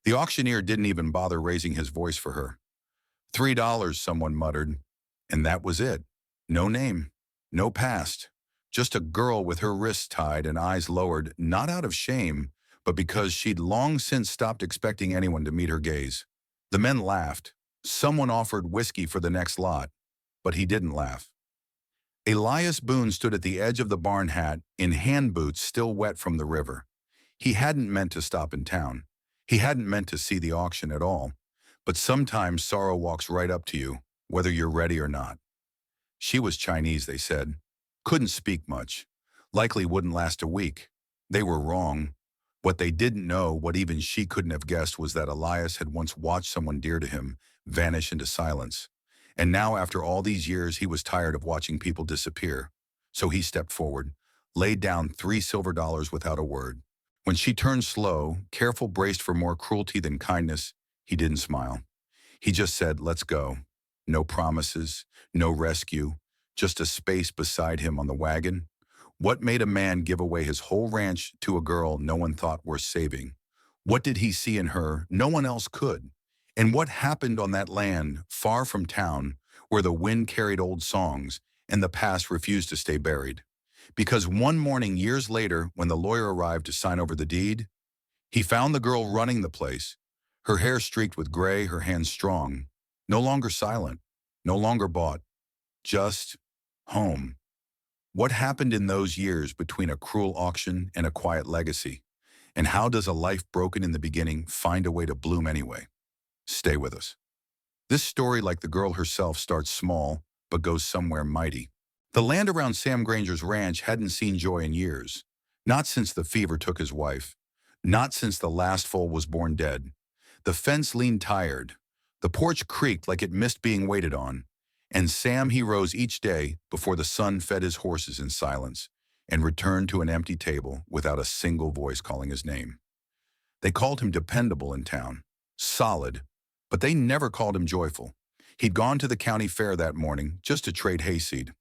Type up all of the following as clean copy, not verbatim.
The auctioneer didn't even bother raising his voice for her. $3, someone muttered. And that was it. No name, no past. Just a girl with her wrists tied and eyes lowered, not out of shame, but because she'd long since stopped expecting anyone to meet her gaze. The men laughed. Someone offered whiskey for the next lot, but he didn't laugh. Elias Boone stood at the edge of the barn hat, in hand boots still wet from the river. He hadn't meant to stop in town. He hadn't meant to see the auction at all. But sometimes sorrow walks right up to you, whether you're ready or not. She was Chinese, they said. Couldn't speak much. Likely wouldn't last a week. They were wrong. What they didn't know, what even she couldn't have guessed, was that Elias had once watched someone dear to him vanish into silence. And now, after all these years, he was tired of watching people disappear. So he stepped forward, laid down $3 without a word. When she turned slow, careful, braced for more cruelty than kindness, he didn't smile. He just said, "Let's go." No promises, no rescue, just a space beside him on the wagon. What made a man give away his whole ranch to a girl no one thought worth saving? What did he see in her no one else could? And what happened on that land, far from town, where the wind carried old songs and the past refused to stay buried? Because one morning years later, when the lawyer arrived to sign over the deed, he found the girl running the place, her hair streaked with gray, her hands strong, no longer silent, no longer bought, just home. What happened in those years between a cruel auction and a quiet legacy? And how does a life broken in the beginning find a way to bloom anyway? Stay with us. This story, like the girl herself, starts small, but goes somewhere mighty. The land around Sam Granger's ranch hadn't seen joy in years. Not since the fever took his wife. Not since the last foal was born dead. The fence leaned tired. The porch creaked like it missed being waited on. And Sam, he rose each day before the sun fed his horses in silence and returned to an empty table without a single voice calling his name. They called him dependable in town, solid, but they never called him joyful. He'd gone to the county fair that morning just to trade hayseed.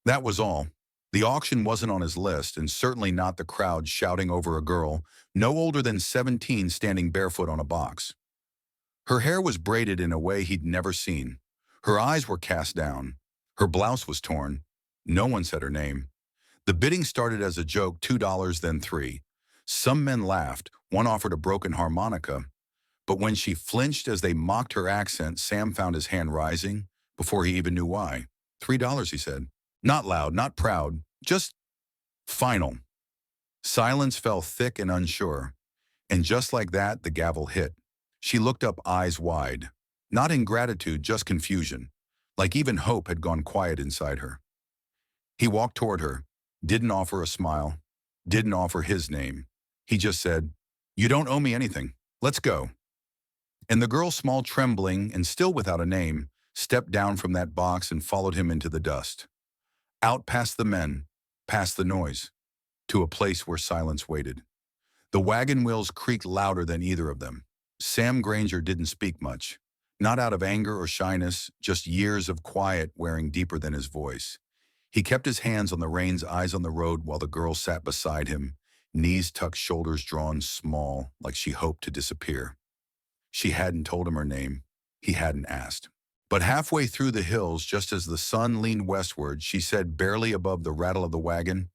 That was all. The auction wasn't on his list, and certainly not the crowd shouting over a girl no older than 17 standing barefoot on a box. Her hair was braided in a way he'd never seen. Her eyes were cast down. Her blouse was torn. No one said her name. The bidding started as a joke, $2, then $3. Some men laughed. One offered a broken harmonica. But when she flinched as they mocked her accent, Sam found his hand rising before he even knew why. $3, he said. Not loud, not proud, just final. Silence fell thick and unsure. And just like that, the gavel hit. She looked up, eyes wide. Not in gratitude, just confusion. Like even hope had gone quiet inside her. He walked toward her, didn't offer a smile, didn't offer his name. He just said, "You don't owe me anything. Let's go." And the girl, small, trembling, and still without a name, stepped down from that box and followed him into the dust. Out past the men, past the noise, to a place where silence waited. The wagon wheels creaked louder than either of them. Sam Granger didn't speak much. Not out of anger or shyness, just years of quiet wearing deeper than his voice. He kept his hands on the reins, eyes on the road, while the girl sat beside him, knees tucked, shoulders drawn small, like she hoped to disappear. She hadn't told him her name. He hadn't asked. But halfway through the hills, just as the sun leaned westward, she said, barely above the rattle of the wagon,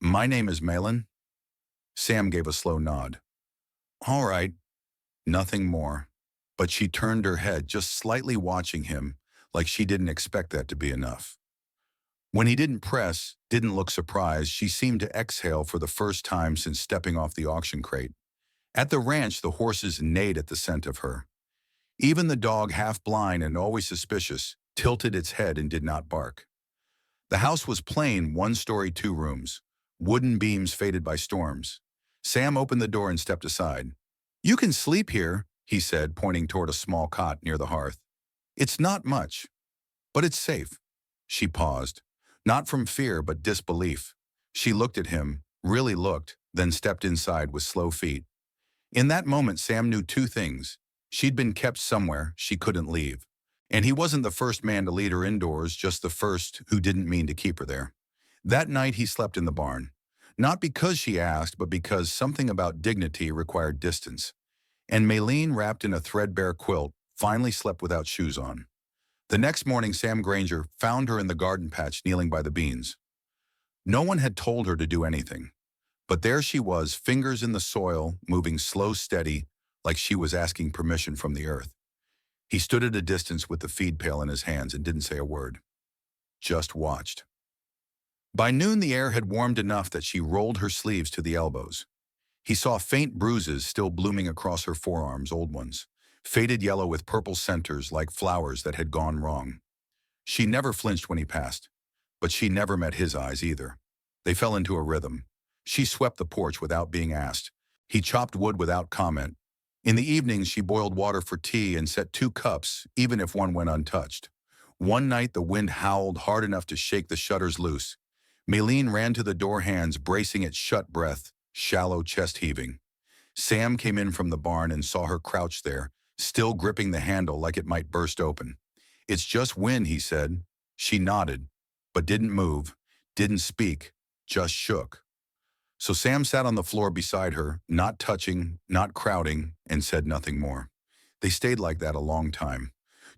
"My name is Melon." Sam gave a slow nod. "All right." Nothing more. But she turned her head, just slightly watching him, like she didn't expect that to be enough. When he didn't press, didn't look surprised, she seemed to exhale for the first time since stepping off the auction crate. At the ranch, the horses neighed at the scent of her. Even the dog, half blind and always suspicious, tilted its head and did not bark. The house was plain, 1-story, 2 rooms, wooden beams faded by storms. Sam opened the door and stepped aside. "You can sleep here," he said, pointing toward a small cot near the hearth. "It's not much, but it's safe." She paused, not from fear but disbelief. She looked at him, really looked, then stepped inside with slow feet. In that moment, Sam knew 2 things. She'd been kept somewhere she couldn't leave. And he wasn't the first man to lead her indoors, just the first who didn't mean to keep her there. That night he slept in the barn. Not because she asked, but because something about dignity required distance. And Melon, wrapped in a threadbare quilt, finally slept without shoes on. The next morning, Sam Granger found her in the garden patch kneeling by the beans. No one had told her to do anything, but there she was, fingers in the soil, moving slow, steady, like she was asking permission from the earth. He stood at a distance with the feed pail in his hands and didn't say a word. Just watched. By noon, the air had warmed enough that she rolled her sleeves to the elbows. He saw faint bruises still blooming across her forearms, old ones, faded yellow with purple centers like flowers that had gone wrong. She never flinched when he passed, but she never met his eyes either. They fell into a rhythm. She swept the porch without being asked. He chopped wood without comment. In the evenings, she boiled water for tea and set 2 cups, even if one went untouched. One night, the wind howled hard enough to shake the shutters loose. Melon ran to the door, hands bracing its shut breath, shallow chest heaving. Sam came in from the barn and saw her crouched there, still gripping the handle like it might burst open. "It's just wind," he said. She nodded, but didn't move, didn't speak, just shook. So Sam sat on the floor beside her, not touching, not crowding, and said nothing more. They stayed like that a long time.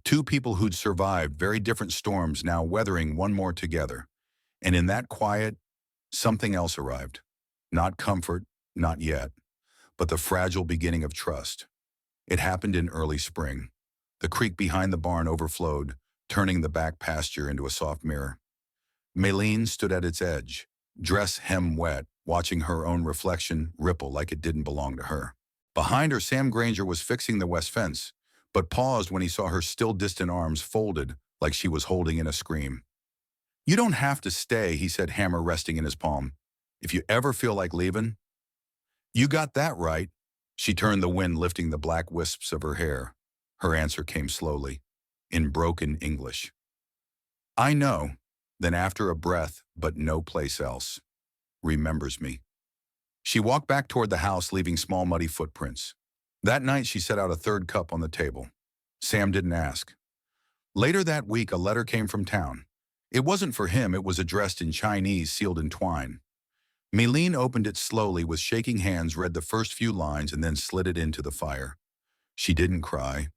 Two people who'd survived very different storms, now weathering one more together. And in that quiet, something else arrived. Not comfort, not yet, but the fragile beginning of trust. It happened in early spring. The creek behind the barn overflowed, turning the back pasture into a soft mirror. Melon stood at its edge, dress hem wet, watching her own reflection ripple like it didn't belong to her. Behind her, Sam Granger was fixing the west fence, but paused when he saw her still distant arms folded like she was holding in a scream. "You don't have to stay," he said, hammer resting in his palm. "If you ever feel like leaving." "You got that right." She turned, the wind lifting the black wisps of her hair. Her answer came slowly, in broken English. "I know." Then, after a breath, "But no place else remembers me." She walked back toward the house, leaving small muddy footprints. That night, she set out a 3rd cup on the table. Sam didn't ask. Later that week, a letter came from town. It wasn't for him, it was addressed in Chinese, sealed in twine. Melon opened it slowly, with shaking hands, read the first few lines, and then slid it into the fire. She didn't cry,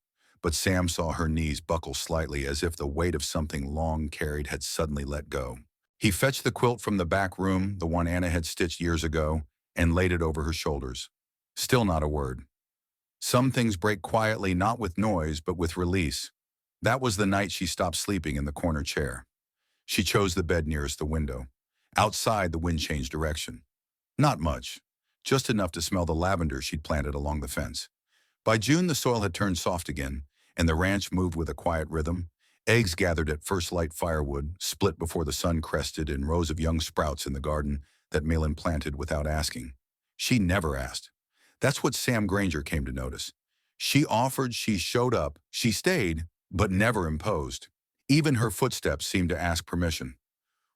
but Sam saw her knees buckle slightly, as if the weight of something long carried had suddenly let go. He fetched the quilt from the back room, the one Anna had stitched years ago, and laid it over her shoulders. Still not a word. Some things break quietly, not with noise, but with release. That was the night she stopped sleeping in the corner chair. She chose the bed nearest the window. Outside, the wind changed direction. Not much, just enough to smell the lavender she'd planted along the fence. By June, the soil had turned soft again, and the ranch moved with a quiet rhythm. Eggs gathered at first light firewood, split before the sun crested in rows of young sprouts in the garden that Melon planted without asking. She never asked. That's what Sam Granger came to notice. She offered, she showed up, she stayed, but never imposed. Even her footsteps seemed to ask permission.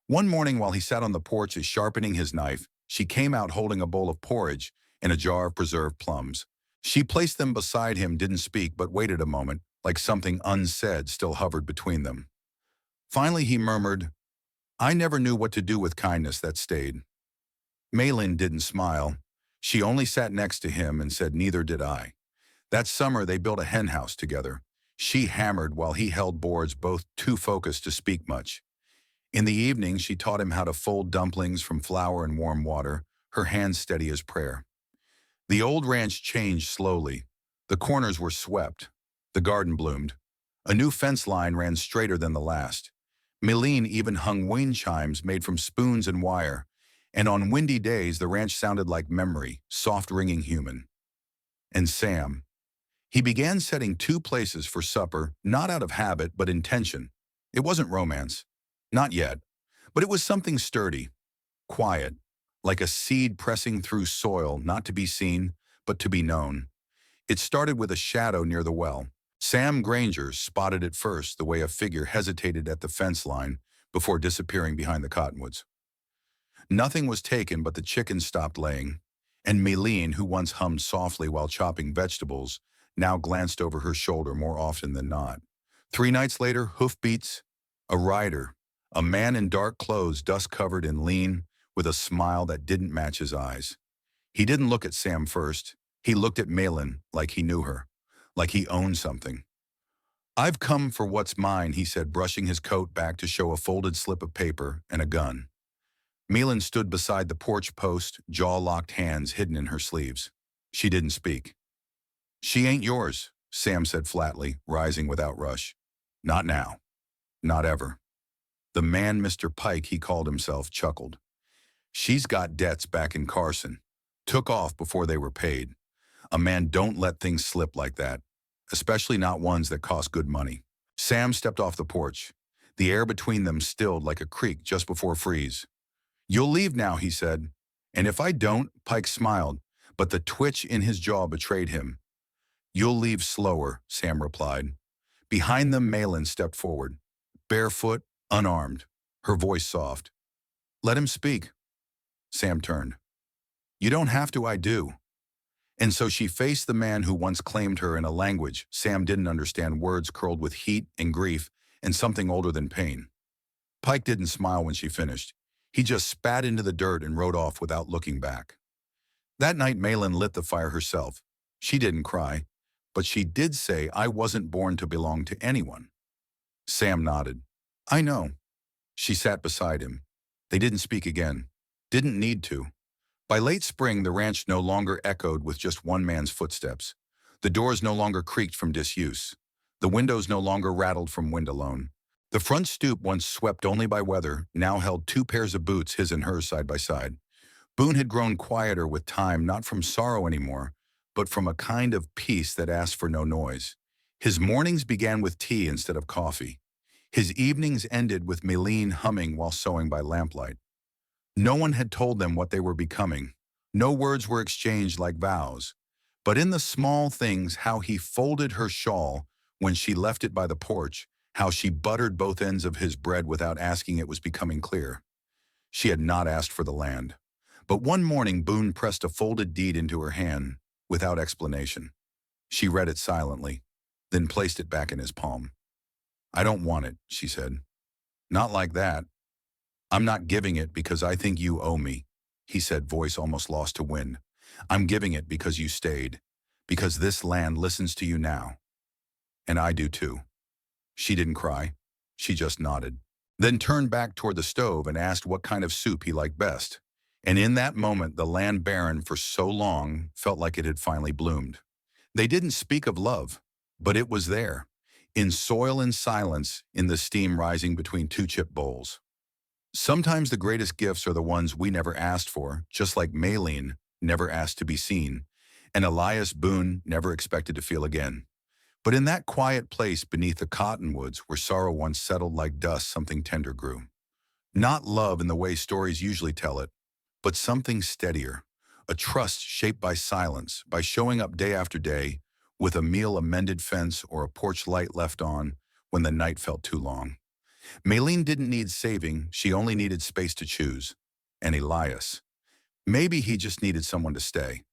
One morning, while he sat on the porch sharpening his knife, she came out holding a bowl of porridge and a jar of preserved plums. She placed them beside him, didn't speak, but waited a moment, like something unsaid still hovered between them. Finally, he murmured, "I never knew what to do with kindness that stayed." Melon didn't smile. She only sat next to him and said, "Neither did I." That summer, they built a hen house together. She hammered while he held boards, both too focused to speak much. In the evening, she taught him how to fold dumplings from flour and warm water, her hands steady as prayer. The old ranch changed slowly. The corners were swept. The garden bloomed. A new fence line ran straighter than the last. Melon even hung wind chimes made from spoons and wire. And on windy days, the ranch sounded like memory, soft ringing human. And Sam. He began setting 2 places for supper, not out of habit, but intention. It wasn't romance. Not yet. But it was something sturdy, quiet, like a seed pressing through soil, not to be seen, but to be known. It started with a shadow near the well. Sam Granger spotted it first, the way a figure hesitated at the fence line before disappearing behind the cottonwoods. Nothing was taken, but the chickens stopped laying, and Melon, who once hummed softly while chopping vegetables, now glanced over her shoulder more often than not. 3 nights later, hoofbeats, a rider, a man in dark clothes, dust-covered and lean, with a smile that didn't match his eyes. He didn't look at Sam first. He looked at Melon like he knew her, like he owned something. "I've come for what's mine," he said, brushing his coat back to show a folded slip of paper and a gun. Melon stood beside the porch post, jaw-locked, hands hidden in her sleeves. She didn't speak. "She ain't yours," Sam said flatly, rising without rush. "Not now. Not ever." The man Mr. Pike, he called himself, chuckled. "She's got debts back in Carson. Took off before they were paid. A man don't let things slip like that, especially not ones that cost good money." Sam stepped off the porch. The air between them stilled like a creek just before freeze. "You'll leave now," he said. "And if I don't," Pike smiled, but the twitch in his jaw betrayed him. "You'll leave slower," Sam replied. Behind them, Melon stepped forward, barefoot, unarmed, her voice soft. "Let him speak." Sam turned. "You don't have to, I do." And so she faced the man who once claimed her in a language Sam didn't understand, words curled with heat and grief and something older than pain. Pike didn't smile when she finished. He just spat into the dirt and rode off without looking back. That night, Melon lit the fire herself. She didn't cry, but she did say, "I wasn't born to belong to anyone." Sam nodded. "I know." She sat beside him. They didn't speak again. Didn't need to. By late spring, the ranch no longer echoed with just one man's footsteps. The doors no longer creaked from disuse. The windows no longer rattled from wind alone. The front stoop, once swept only by weather, now held two pairs of boots, his and hers side by side. Boone had grown quieter with time, not from sorrow anymore, but from a kind of peace that asked for no noise. His mornings began with tea instead of coffee. His evenings ended with Melon humming while sewing by lamplight. No one had told them what they were becoming. No words were exchanged like vows. But in the small things, how he folded her shawl when she left it by the porch, how she buttered both ends of his bread without asking, it was becoming clear. She had not asked for the land. But one morning, Boone pressed a folded deed into her hand without explanation. She read it silently, then placed it back in his palm. "I don't want it," she said. "Not like that. I'm not giving it because I think you owe me," he said, voice almost lost to wind. "I'm giving it because you stayed, because this land listens to you now. And I do too." She didn't cry. She just nodded, then turned back toward the stove and asked what kind of soup he liked best. And in that moment, the land barren for so long felt like it had finally bloomed. They didn't speak of love, but it was there, in soil and silence, in the steam rising between two chip bowls. Sometimes the greatest gifts are the ones we never asked for, just like Melon never asked to be seen, and Elias Boone never expected to feel again. But in that quiet place beneath the cottonwoods where sorrow once settled like dust, something tender grew. Not love in the way stories usually tell it, but something steadier, a trust shaped by silence, by showing up day after day, with a meal, a mended fence, or a porch light left on when the night felt too long. Melon didn't need saving, she only needed space to choose. And Elias, maybe he just needed someone to stay.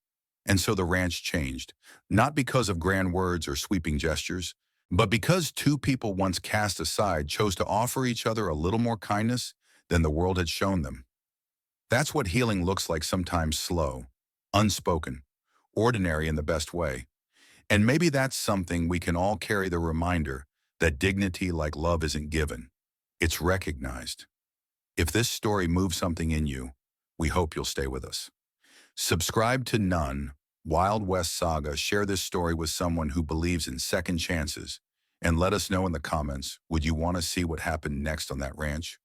And so the ranch changed, not because of grand words or sweeping gestures, but because two people once cast aside chose to offer each other a little more kindness than the world had shown them. That's what healing looks like, sometimes slow, unspoken, ordinary in the best way. And maybe that's something we can all carry, the reminder that dignity, like love, isn't given. It's recognized. If this story moves something in you, we hope you'll stay with us. Subscribe to None, Wild West Saga. Share this story with someone who believes in second chances. And let us know in the comments, would you want to see what happened next on that ranch?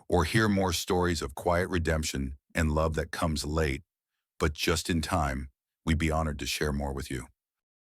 Or hear more stories of quiet redemption and love that comes late, but just in time? We'd be honored to share more with you.